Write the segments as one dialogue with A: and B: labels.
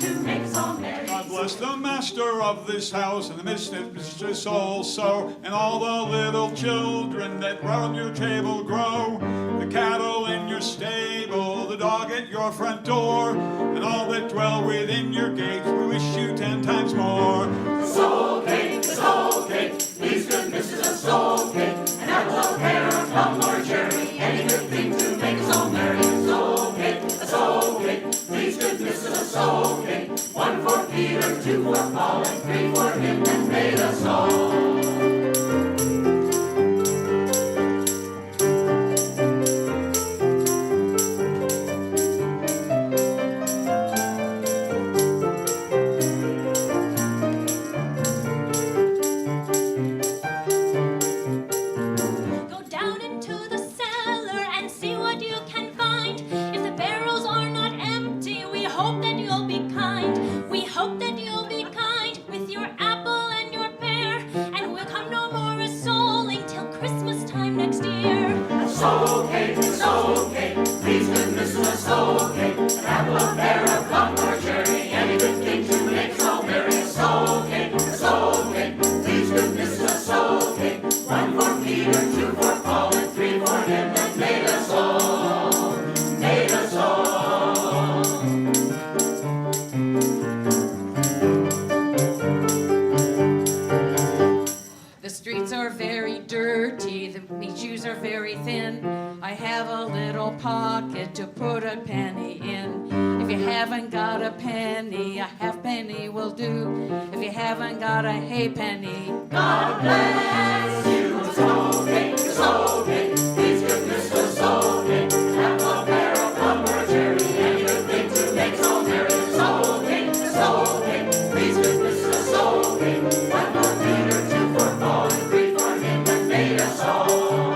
A: to make us all merry.
B: God bless the master of this house and the mistress also, and all the little children that round your table grow, the cattle in your stable, the dog at your front door, and all that dwell within your gates. We wish you 10 times more.
A: The soul cake, please good Mrs. a soul cake, an apple, a pear, a plum, or a cherry, any good thing to make us all merry. A soul cake, please good Mrs. a soul cake, 1 for Peter, 2 for Paul, and 3 for him that made us all. Soul cake, please good Mrs. a soul cake, an apple, a pear, a plum, or a cherry, any good thing to make us all merry. A soul cake, please good Mrs. a soul cake, 1 for Peter, 2 for Paul, and 3 for him that made us all, made us all.
C: The streets are very dirty, the shoes are very thin. I have a little pocket to put a penny in. If you haven't got a penny, a halfpenny will do. If you haven't got a halfpenny,
A: God bless you. A soul cake, please good Mr. Soul cake, an apple, a pear, a plum, or a cherry, any good thing to make us all merry. A soul cake, please good Mr. Soul cake, 1 for Peter, 2 for Paul, and 3 for him that made us all.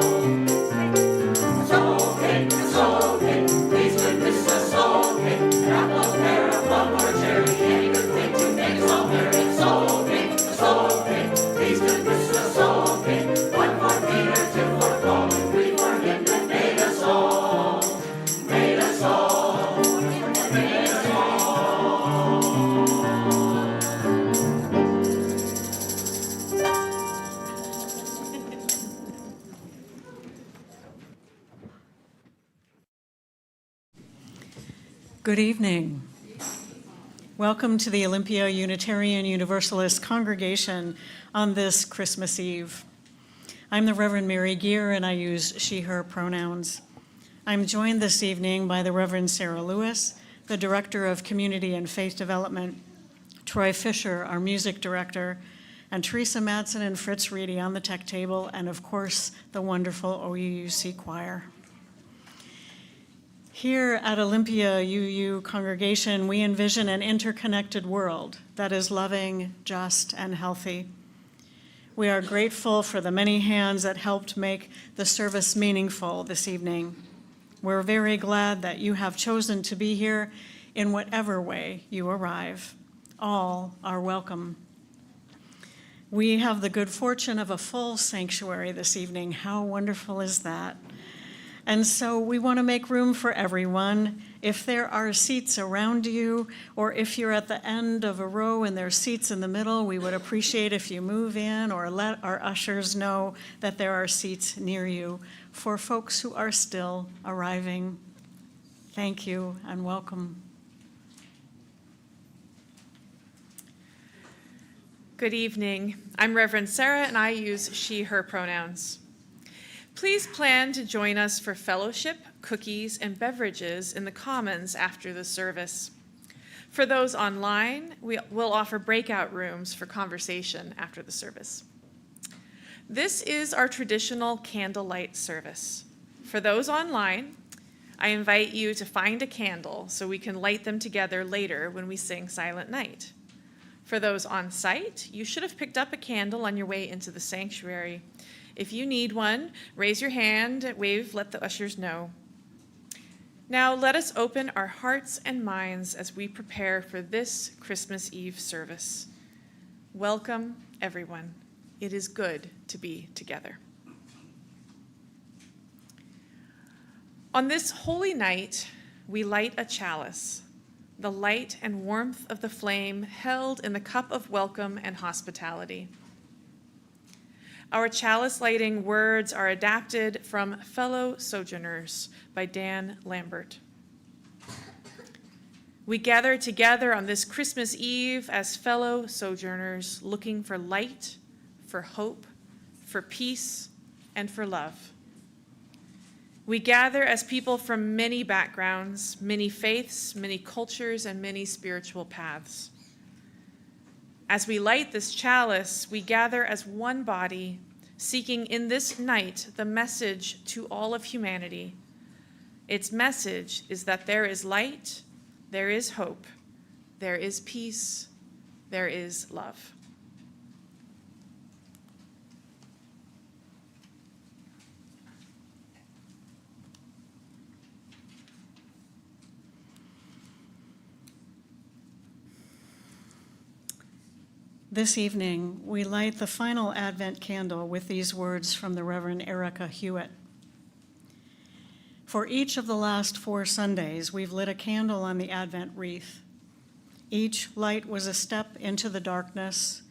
D: Good evening. Welcome to the Olympia Unitarian Universalist Congregation on this Christmas Eve. I'm the Reverend Mary Geer, and I use she, her pronouns. I'm joined this evening by the Reverend Sarah Lewis, the Director of Community and Faith Development, Troy Fisher, our Music Director, and Teresa Madsen and Fritz Reedy on the tech table, and of course, the wonderful OUUC choir. Here at Olympia UU Congregation, we envision an interconnected world that is loving, just, and healthy. We are grateful for the many hands that helped make the service meaningful this evening. We're very glad that you have chosen to be here in whatever way you arrive. All are welcome. We have the good fortune of a full sanctuary this evening. How wonderful is that? And so we want to make room for everyone. If there are seats around you, or if you're at the end of a row and there's seats in the middle, we would appreciate if you move in or let our ushers know that there are seats near you for folks who are still arriving. Thank you and welcome.
E: Good evening. I'm Reverend Sarah, and I use she, her pronouns. Please plan to join us for fellowship, cookies, and beverages in the Commons after the service. For those online, we'll offer breakout rooms for conversation after the service. This is our traditional candlelight service. For those online, I invite you to find a candle so we can light them together later when we sing Silent Night. For those on site, you should have picked up a candle on your way into the sanctuary. If you need one, raise your hand, wave, let the ushers know. Now let us open our hearts and minds as we prepare for this Christmas Eve service. Welcome, everyone. It is good to be together. On this holy night, we light a chalice, the light and warmth of the flame held in the cup of welcome and hospitality. Our chalice lighting words are adapted from Fellow Sojourners by Dan Lambert. We gather together on this Christmas Eve as fellow sojourners looking for light, for hope, for peace, and for love. We gather as people from many backgrounds, many faiths, many cultures, and many spiritual paths. As we light this chalice, we gather as one body, seeking in this night the message to all of humanity. Its message is that there is light, there is hope, there is peace, there is love.
D: This evening, we light the final Advent candle with these words from the Reverend Erica Hewitt. For each of the last 4 Sundays, we've lit a candle on the Advent wreath. Each light was a step into the darkness,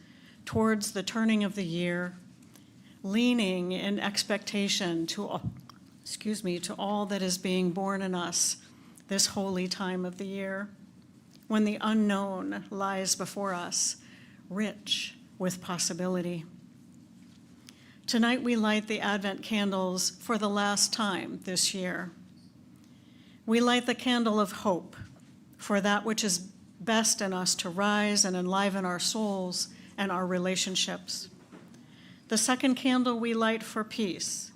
D: towards the turning of the year, leaning in expectation to all that is being born in us this holy time of the year, when the unknown lies before us, rich with possibility. Tonight we light the Advent candles for the last time this year. We light the candle of hope for that which is best in us to rise and enliven our souls and our relationships. The second candle we light for peace,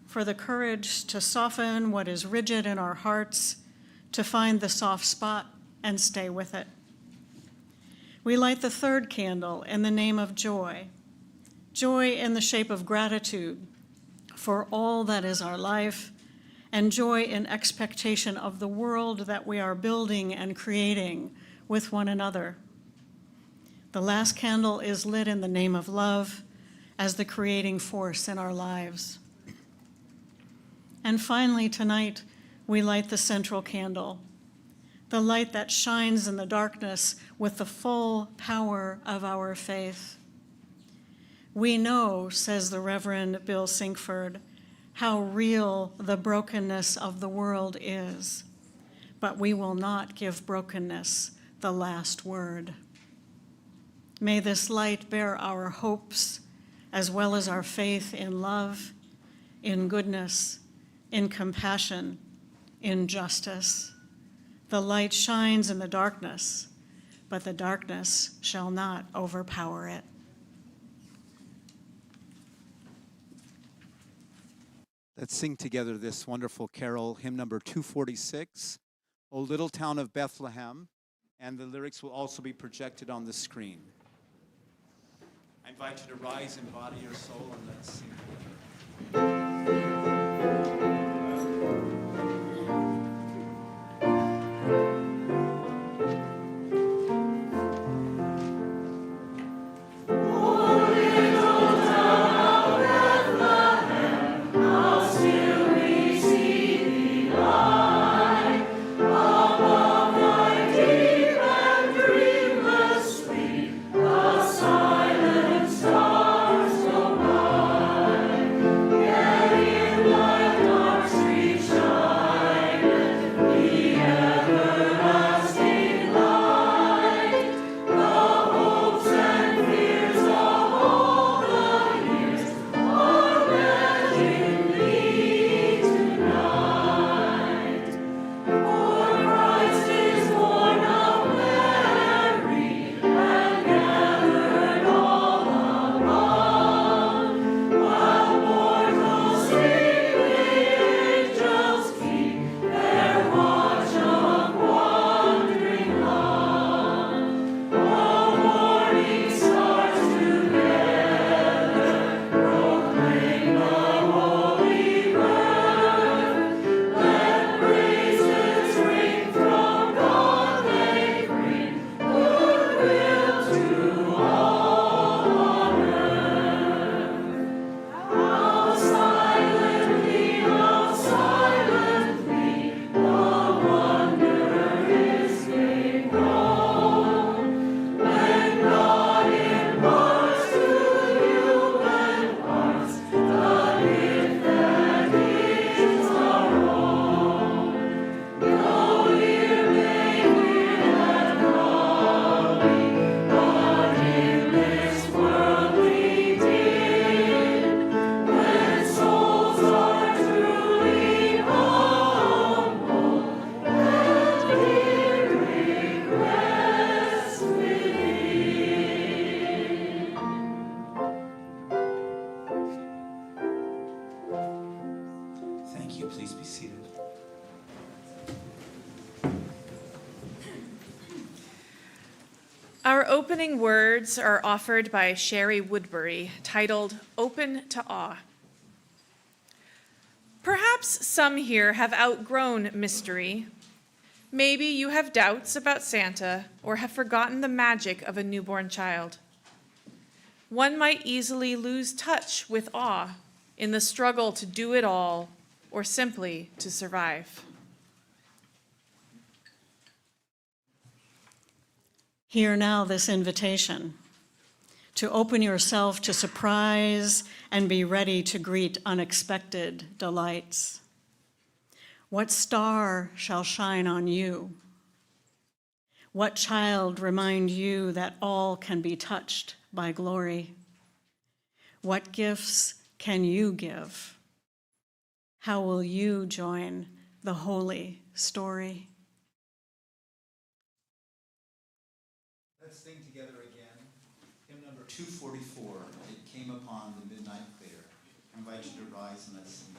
D: for the courage to soften what is rigid in our hearts, to find the soft spot and stay with it. We light the third candle in the name of joy, joy in the shape of gratitude for all that is our life, and joy in expectation of the world that we are building and creating with one another. The last candle is lit in the name of love as the creating force in our lives. And finally, tonight, we light the central candle, the light that shines in the darkness with the full power of our faith. We know, says the Reverend Bill Sinkford, how real the brokenness of the world is, but we will not give brokenness the last word. May this light bear our hopes as well as our faith in love, in goodness, in compassion, in justice. The light shines in the darkness, but the darkness shall not overpower it.
F: Let's sing together this wonderful carol, hymn number 246, O Little Town of Bethlehem, and the lyrics will also be projected on the screen. I invite you to rise in body or soul, and let's sing together.
A: Yeah.
E: Our opening words are offered by Sherry Woodbury, titled Open to Awe. Perhaps some here have outgrown mystery. Maybe you have doubts about Santa or have forgotten the magic of a newborn child. One might easily lose touch with awe in the struggle to do it all or simply to survive.
D: Hear now this invitation to open yourself to surprise and be ready to greet unexpected delights. What star shall shine on you? What child remind you that all can be touched by glory? What gifts can you give? How will you join the holy story?
F: Let's sing together again. Hymn number 244, It Came Upon the Midnight Clear. I invite you to rise and let's sing.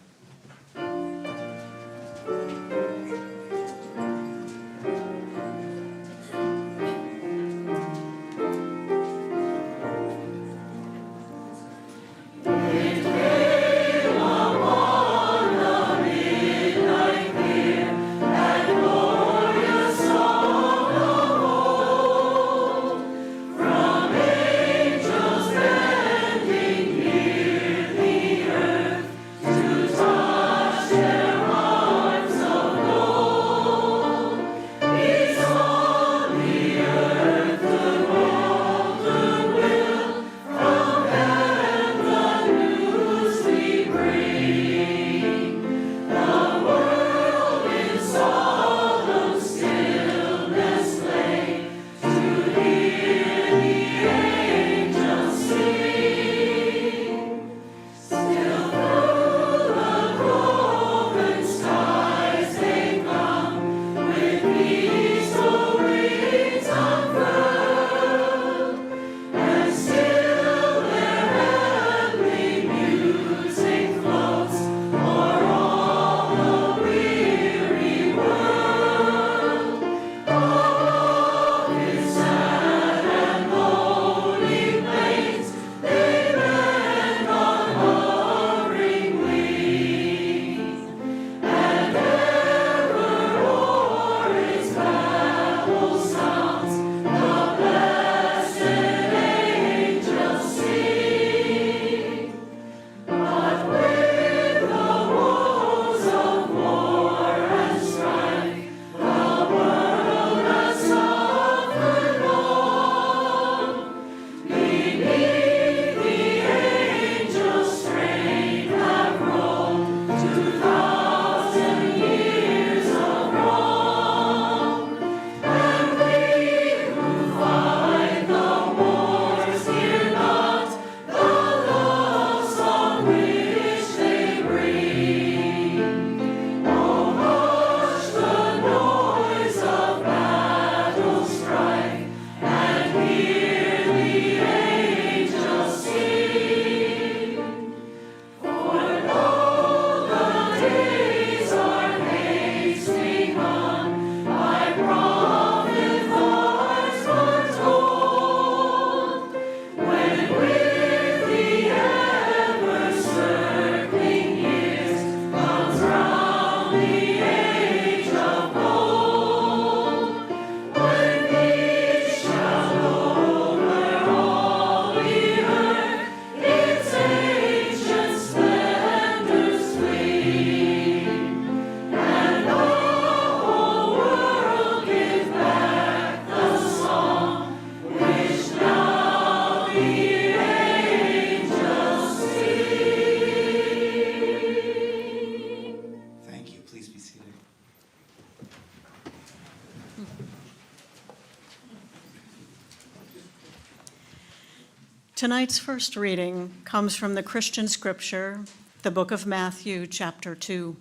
D: Tonight's first reading comes from the Christian scripture, the book of Matthew, chapter 2.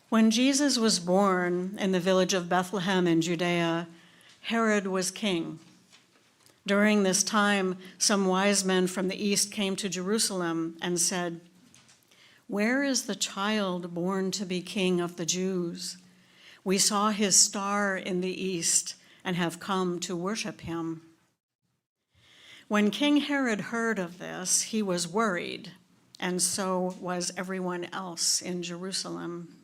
D: When Jesus was born in the village of Bethlehem in Judea, Herod was king. During this time, some wise men from the east came to Jerusalem and said, "Where is the child born to be king of the Jews? We saw his star in the east and have come to worship him. When King Herod heard of this, he was worried, and so was everyone else in Jerusalem.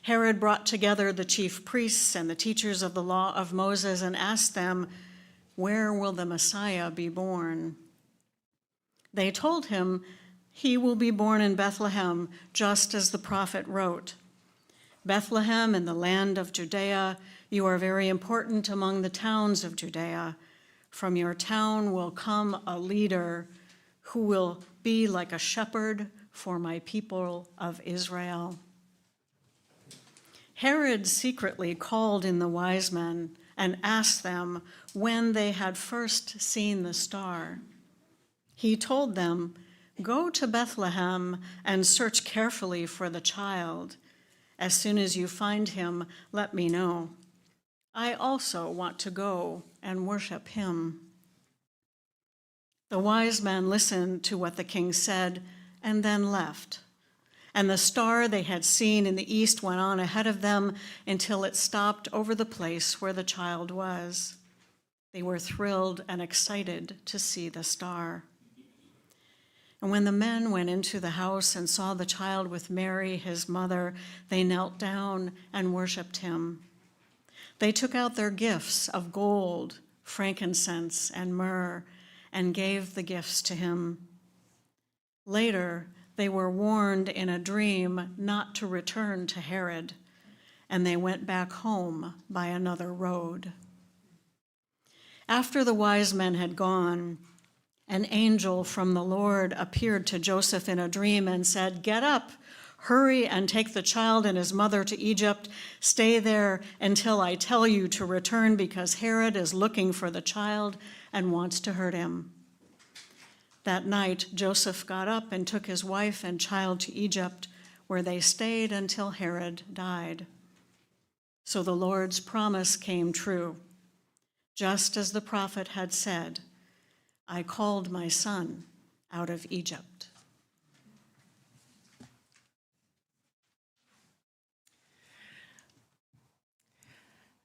D: Herod brought together the chief priests and the teachers of the law of Moses and asked them, "Where will the Messiah be born?" They told him, "He will be born in Bethlehem, just as the prophet wrote. Bethlehem in the land of Judea, you are very important among the towns of Judea. From your town will come a leader who will be like a shepherd for my people of Israel." Herod secretly called in the wise men and asked them when they had first seen the star. He told them, "Go to Bethlehem and search carefully for the child. As soon as you find him, let me know. I also want to go and worship him." The wise men listened to what the king said and then left. And the star they had seen in the east went on ahead of them until it stopped over the place where the child was. They were thrilled and excited to see the star. And when the men went into the house and saw the child with Mary, his mother, they knelt down and worshiped him. They took out their gifts of gold, frankincense, and myrrh, and gave the gifts to him. Later, they were warned in a dream not to return to Herod, and they went back home by another road. After the wise men had gone, an angel from the Lord appeared to Joseph in a dream and said, "Get up, hurry and take the child and his mother to Egypt. Stay there until I tell you to return, because Herod is looking for the child and wants to hurt him." That night, Joseph got up and took his wife and child to Egypt, where they stayed until Herod died. So the Lord's promise came true. Just as the prophet had said, "I called my son out of Egypt."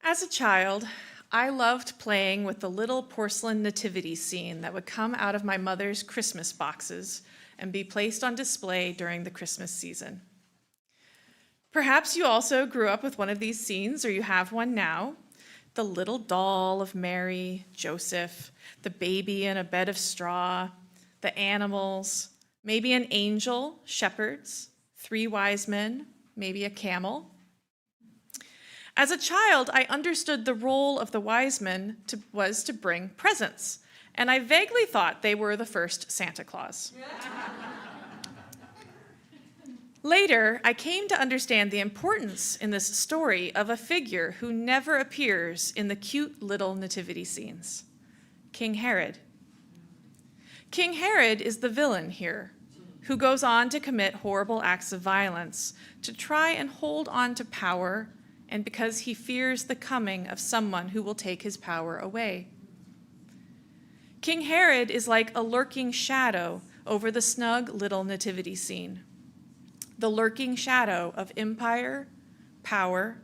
E: As a child, I loved playing with the little porcelain nativity scene that would come out of my mother's Christmas boxes and be placed on display during the Christmas season. Perhaps you also grew up with one of these scenes, or you have one now. The little doll of Mary, Joseph, the baby in a bed of straw, the animals, maybe an angel, shepherds, 3 wise men, maybe a camel. As a child, I understood the role of the wise men was to bring presents, and I vaguely thought they were the first Santa Claus. Later, I came to understand the importance in this story of a figure who never appears in the cute little nativity scenes, King Herod. King Herod is the villain here, who goes on to commit horrible acts of violence to try and hold on to power, and because he fears the coming of someone who will take his power away. King Herod is like a lurking shadow over the snug little nativity scene, the lurking shadow of empire, power,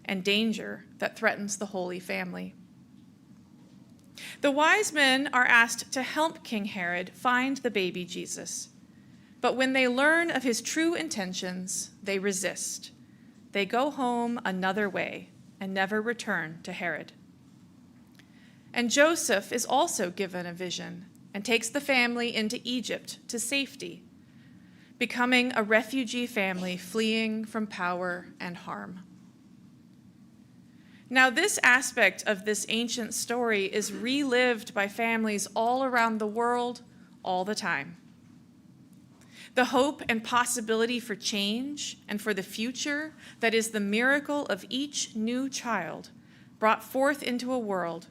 E: and danger that threatens the Holy Family. The wise men are asked to help King Herod find the baby Jesus, but when they learn of his true intentions, they resist. They go home another way and never return to Herod. And Joseph is also given a vision and takes the family into Egypt to safety, becoming a refugee family fleeing from power and harm. Now, this aspect of this ancient story is relived by families all around the world all the time. The hope and possibility for change and for the future that is the miracle of each new child brought forth into a world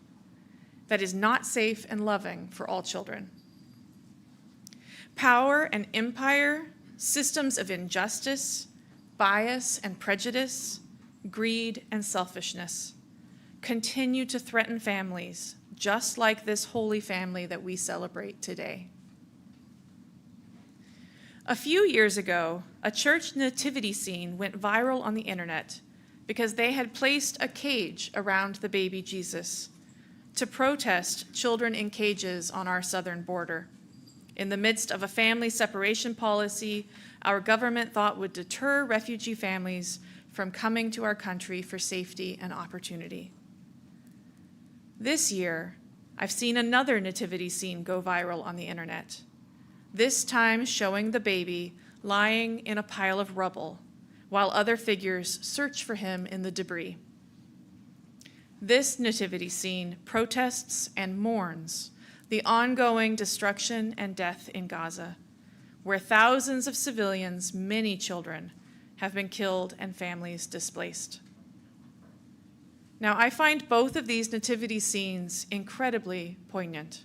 E: that is not safe and loving for all children. Power and empire, systems of injustice, bias and prejudice, greed and selfishness continue to threaten families just like this holy family that we celebrate today. A few years ago, a church nativity scene went viral on the internet because they had placed a cage around the baby Jesus to protest children in cages on our southern border. In the midst of a family separation policy our government thought would deter refugee families from coming to our country for safety and opportunity. This year, I've seen another nativity scene go viral on the internet, this time showing the baby lying in a pile of rubble while other figures search for him in the debris. This nativity scene protests and mourns the ongoing destruction and death in Gaza, where thousands of civilians, many children, have been killed and families displaced. Now, I find both of these nativity scenes incredibly poignant.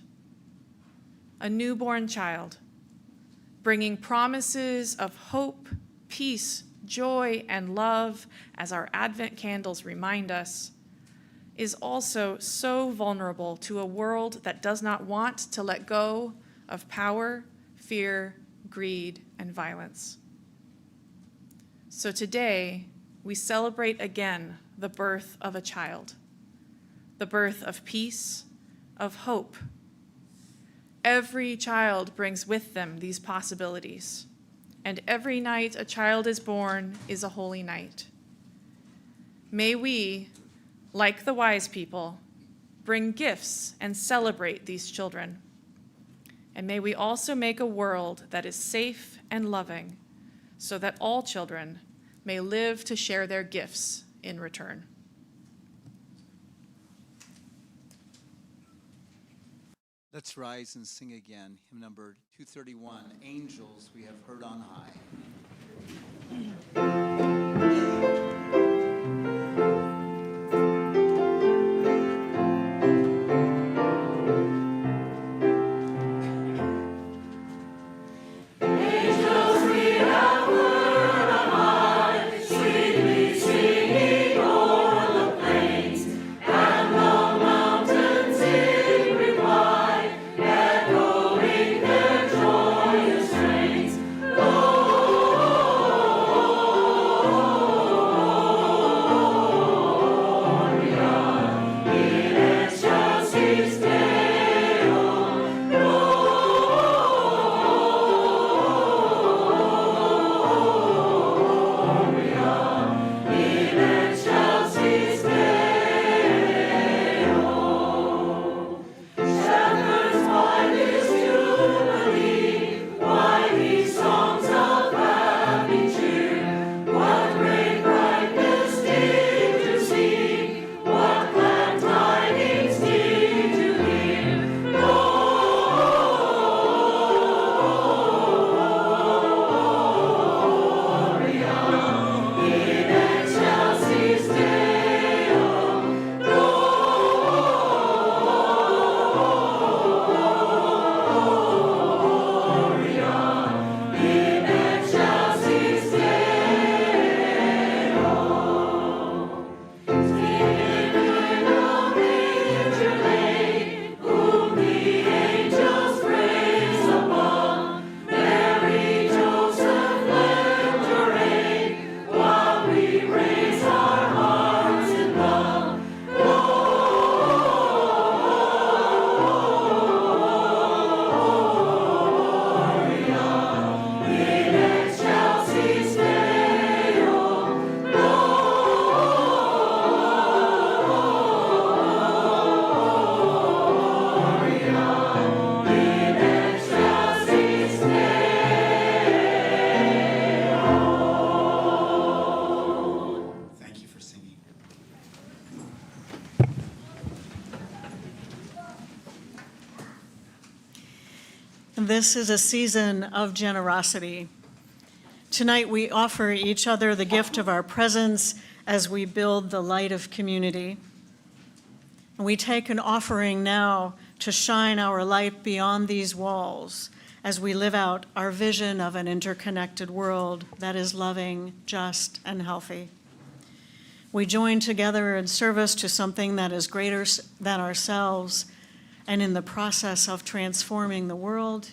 E: A newborn child, bringing promises of hope, peace, joy, and love, as our Advent candles remind us, is also so vulnerable to a world that does not want to let go of power, fear, greed, and violence. So today, we celebrate again the birth of a child, the birth of peace, of hope. Every child brings with them these possibilities, and every night a child is born is a holy night. May we, like the wise people, bring gifts and celebrate these children. And may we also make a world that is safe and loving, so that all children may live to share their gifts in return.
F: Let's rise and sing again, hymn number 231, Angels We Have Heard on High.
D: This is a season of generosity. Tonight we offer each other the gift of our presence as we build the light of community. And we take an offering now to shine our light beyond these walls as we live out our vision of an interconnected world that is loving, just, and healthy. We join together in service to something that is greater than ourselves, and in the process of transforming the world,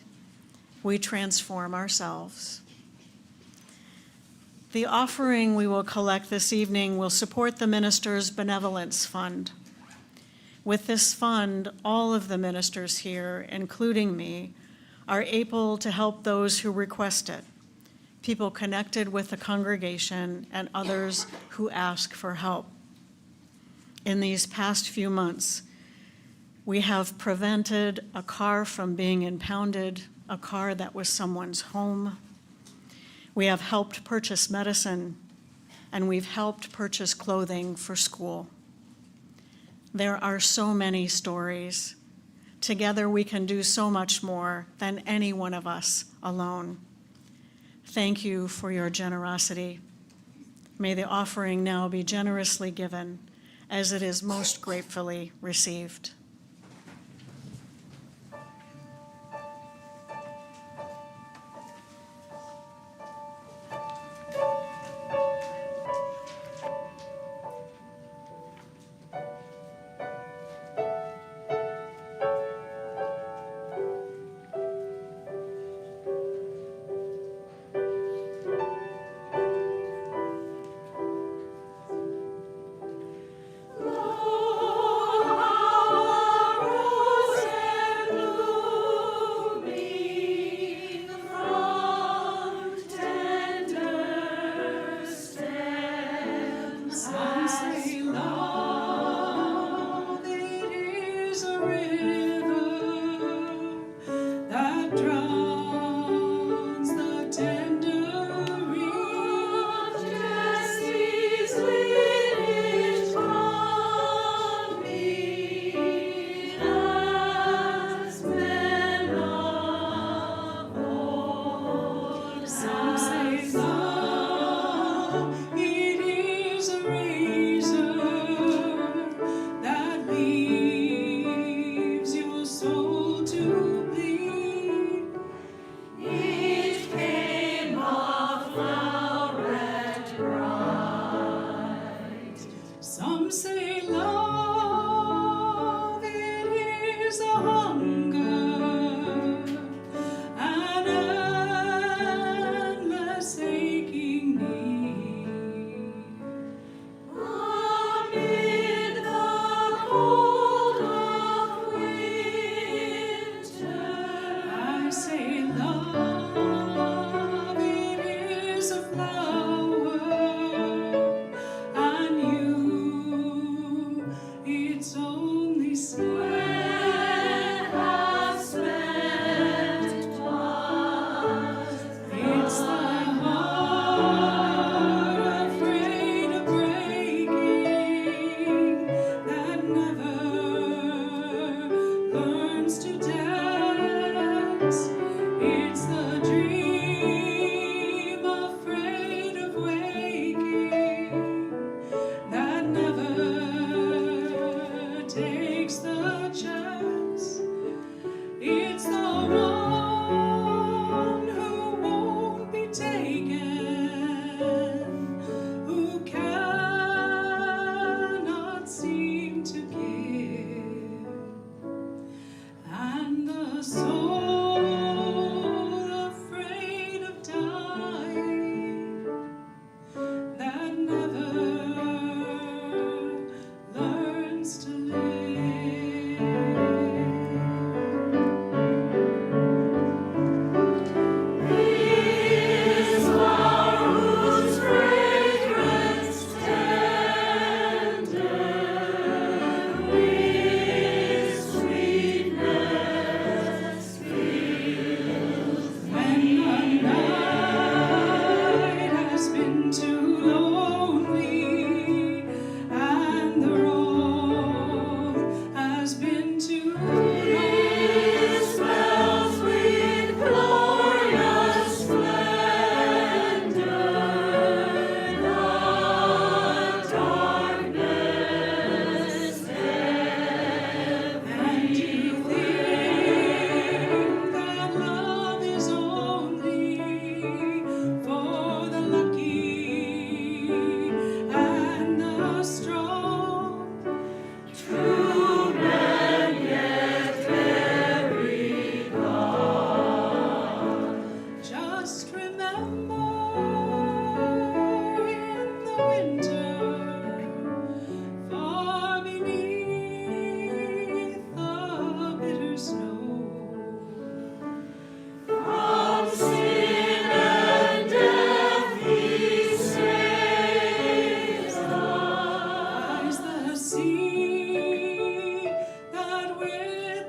D: we transform ourselves. The offering we will collect this evening will support the Ministers' Benevolence Fund. With this fund, all of the ministers here, including me, are able to help those who request it, people connected with the congregation and others who ask for help. In these past few months, we have prevented a car from being impounded, a car that was someone's home. We have helped purchase medicine, and we've helped purchase clothing for school. There are so many stories. Together we can do so much more than any one of us alone. Thank you for your generosity. May the offering now be generously given as it is most gratefully received.
G: Leaves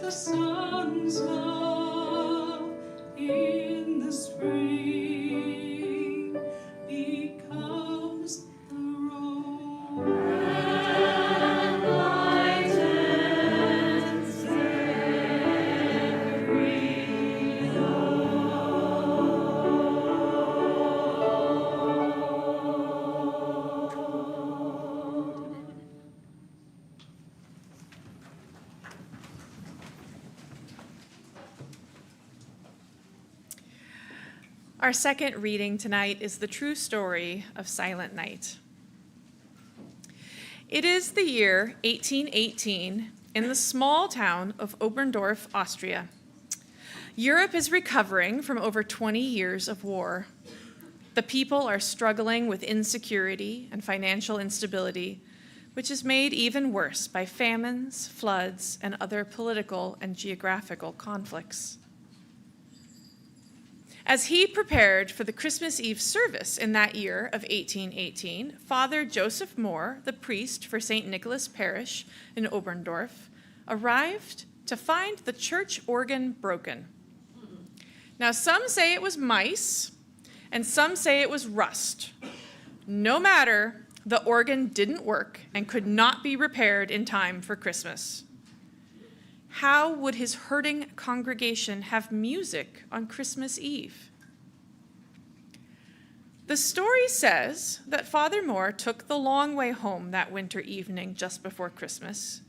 G: the sun's love in the spring becomes the rose. And lightens every load.
E: Our second reading tonight is the true story of Silent Night. It is the year 1818 in the small town of Oberndorf, Austria. Europe is recovering from over 20 years of war. The people are struggling with insecurity and financial instability, which is made even worse by famines, floods, and other political and geographical conflicts. As he prepared for the Christmas Eve service in that year of 1818, Father Joseph Moore, the priest for St. Nicholas Parish in Oberndorf, arrived to find the church organ broken. Now, some say it was mice, and some say it was rust. No matter, the organ didn't work and could not be repaired in time for Christmas. How would his hurting congregation have music on Christmas Eve? The story says that Father Moore took the long way home that winter evening just before Christmas.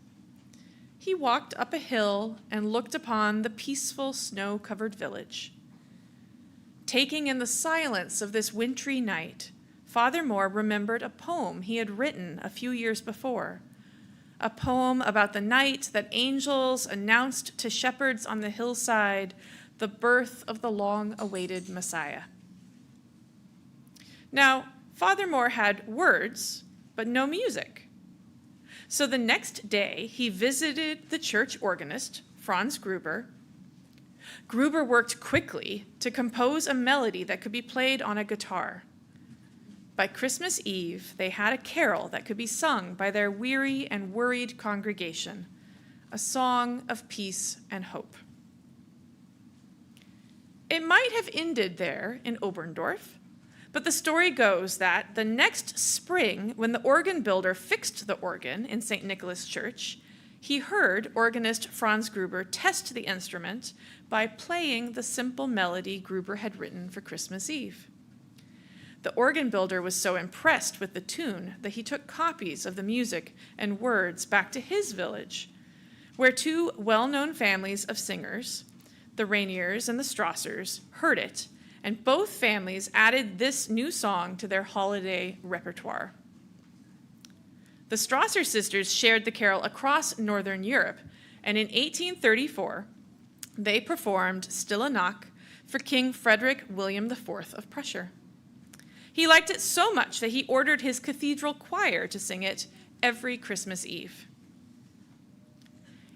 E: He walked up a hill and looked upon the peaceful snow-covered village. Taking in the silence of this wintry night, Father Moore remembered a poem he had written a few years before, a poem about the night that angels announced to shepherds on the hillside the birth of the long-awaited Messiah. Now, Father Moore had words, but no music. So the next day, he visited the church organist, Franz Gruber. Gruber worked quickly to compose a melody that could be played on a guitar. By Christmas Eve, they had a carol that could be sung by their weary and worried congregation, a song of peace and hope. It might have ended there in Oberndorf, but the story goes that the next spring, when the organ builder fixed the organ in St. Nicholas Church, he heard organist Franz Gruber test the instrument by playing the simple melody Gruber had written for Christmas Eve. The organ builder was so impressed with the tune that he took copies of the music and words back to his village, where two well-known families of singers, the Rainiers and the Strassers, heard it, and both families added this new song to their holiday repertoire. The Strasser sisters shared the carol across Northern Europe, and in 1834, they performed Stille Nacht for King Frederick William IV of Prussia. He liked it so much that he ordered his cathedral choir to sing it every Christmas Eve.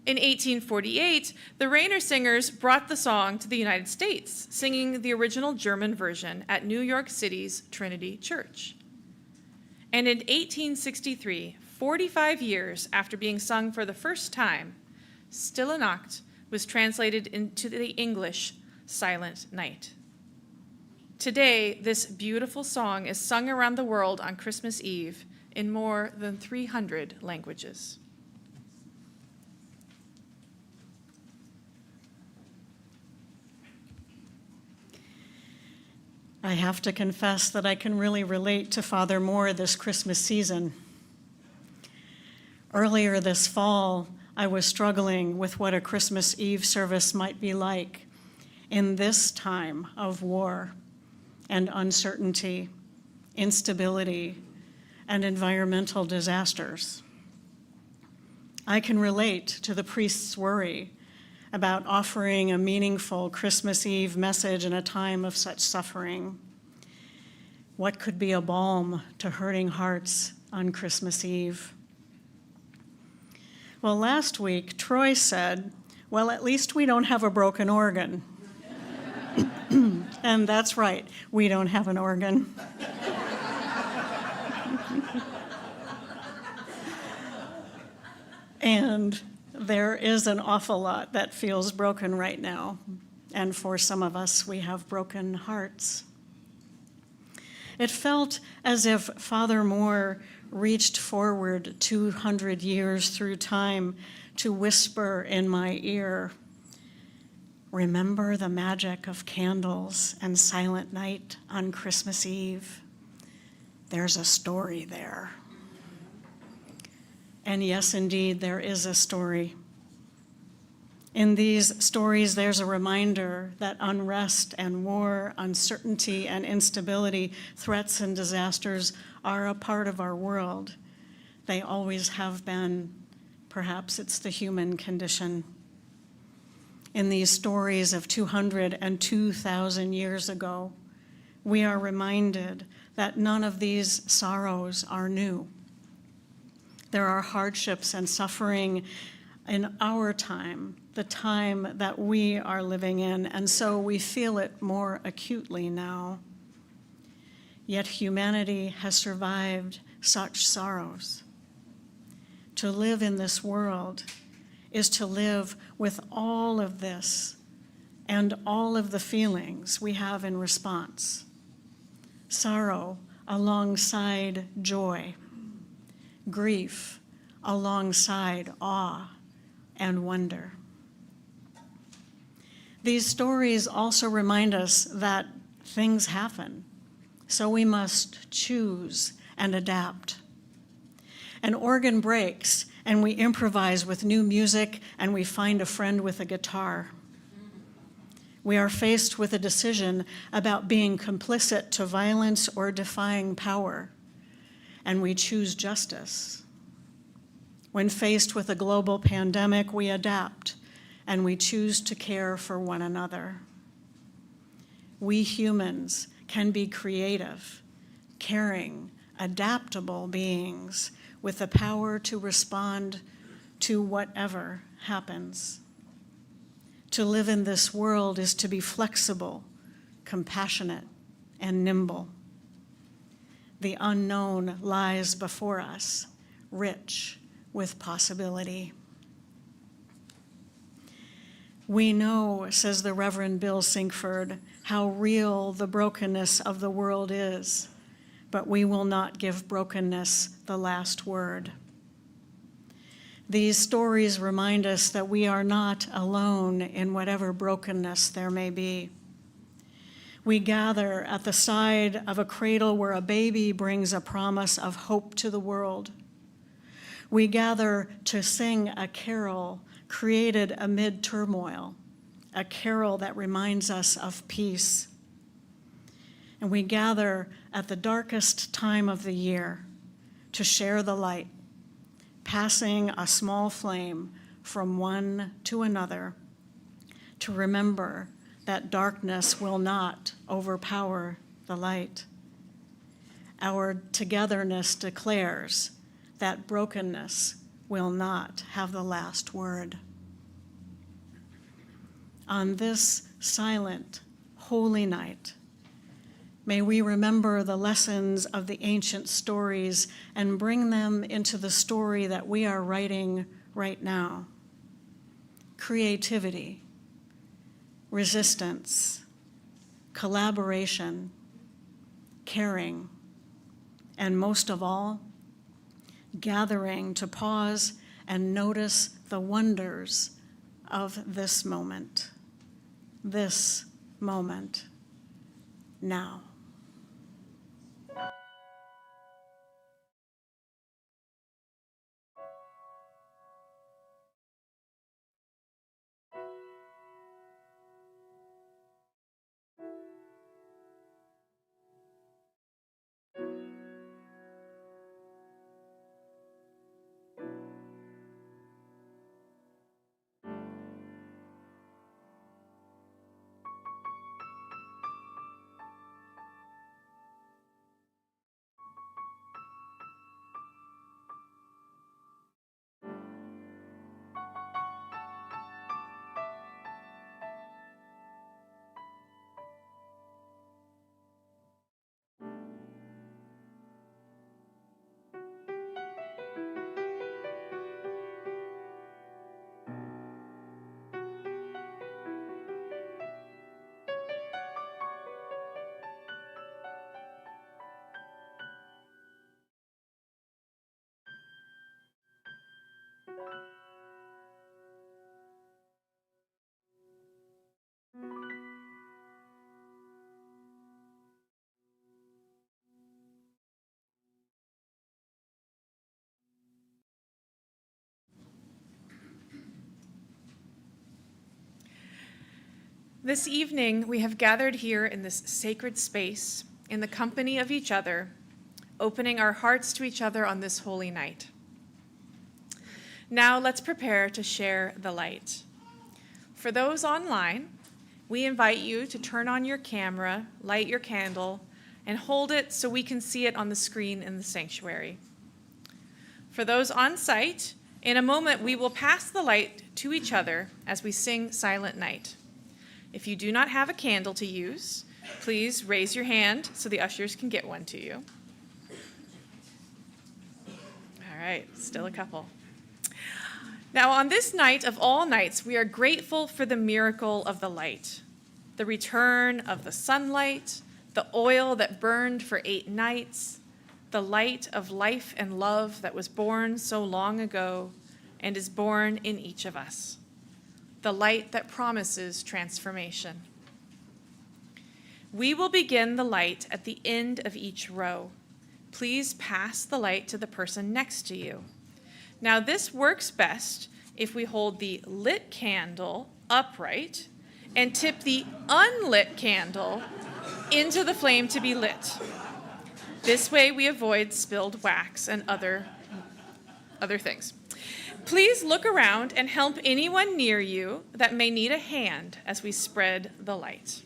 E: In 1848, the Rainer singers brought the song to the United States, singing the original German version at New York City's Trinity Church. And in 1863, 45 years after being sung for the first time, Stille Nacht was translated into the English Silent Night. Today, this beautiful song is sung around the world on Christmas Eve in more than 300 languages.
D: I have to confess that I can really relate to Father Moore this Christmas season. Earlier this fall, I was struggling with what a Christmas Eve service might be like in this time of war and uncertainty, instability, and environmental disasters. I can relate to the priest's worry about offering a meaningful Christmas Eve message in a time of such suffering. What could be a balm to hurting hearts on Christmas Eve? Well, last week, Troy said, well, at least we don't have a broken organ. And that's right, we don't have an organ. And there is an awful lot that feels broken right now, and for some of us, we have broken hearts. It felt as if Father Moore reached forward 200 years through time to whisper in my ear, "Remember the magic of candles and silent night on Christmas Eve? There's a story there." And yes, indeed, there is a story. In these stories, there's a reminder that unrest and war, uncertainty and instability, threats and disasters are a part of our world. They always have been. Perhaps it's the human condition. In these stories of 200 and 2,000 years ago, we are reminded that none of these sorrows are new. There are hardships and suffering in our time, the time that we are living in, and so we feel it more acutely now. Yet humanity has survived such sorrows. To live in this world is to live with all of this and all of the feelings we have in response. Sorrow alongside joy, grief alongside awe and wonder. These stories also remind us that things happen, so we must choose and adapt. An organ breaks, and we improvise with new music, and we find a friend with a guitar. We are faced with a decision about being complicit to violence or defying power, and we choose justice. When faced with a global pandemic, we adapt, and we choose to care for one another. We humans can be creative, caring, adaptable beings with the power to respond to whatever happens. To live in this world is to be flexible, compassionate, and nimble. The unknown lies before us, rich with possibility. We know, says the Reverend Bill Sinkford, how real the brokenness of the world is, but we will not give brokenness the last word. These stories remind us that we are not alone in whatever brokenness there may be. We gather at the side of a cradle where a baby brings a promise of hope to the world. We gather to sing a carol created amid turmoil, a carol that reminds us of peace. And we gather at the darkest time of the year to share the light, passing a small flame from one to another, to remember that darkness will not overpower the light. Our togetherness declares that brokenness will not have the last word. On this silent, holy night, may we remember the lessons of the ancient stories and bring them into the story that we are writing right now. Creativity, resistance, collaboration, caring, and most of all, gathering to pause and notice the wonders of this moment now.
E: This evening, we have gathered here in this sacred space, in the company of each other, opening our hearts to each other on this holy night. Now let's prepare to share the light. For those online, we invite you to turn on your camera, light your candle, and hold it so we can see it on the screen in the sanctuary. For those on site, in a moment we will pass the light to each other as we sing Silent Night. If you do not have a candle to use, please raise your hand so the ushers can get one to you. All right, still a couple. Now, on this night of all nights, we are grateful for the miracle of the light, the return of the sunlight, the oil that burned for 8 nights, the light of life and love that was born so long ago and is born in each of us, the light that promises transformation. We will begin the light at the end of each row. Please pass the light to the person next to you. Now, this works best if we hold the lit candle upright and tip the unlit candle into the flame to be lit. This way we avoid spilled wax and other things. Please look around and help anyone near you that may need a hand as we spread the light.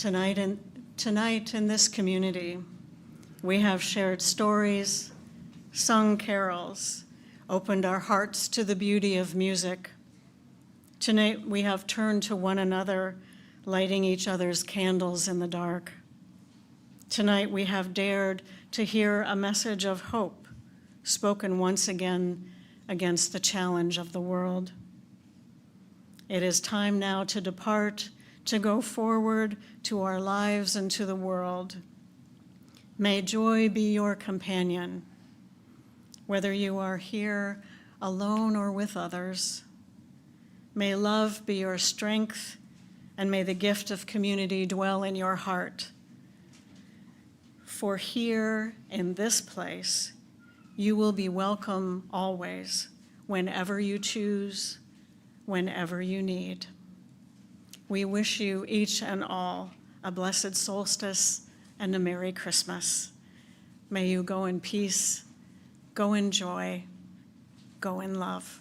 D: Tonight in this community, we have shared stories, sung carols, opened our hearts to the beauty of music. Tonight, we have turned to one another, lighting each other's candles in the dark. Tonight, we have dared to hear a message of hope spoken once again against the challenge of the world. It is time now to depart, to go forward to our lives and to the world. May joy be your companion, whether you are here alone or with others. May love be your strength, and may the gift of community dwell in your heart. For here in this place, you will be welcome always, whenever you choose, whenever you need. We wish you each and all a blessed solstice and a Merry Christmas. May you go in peace, go in joy, go in love.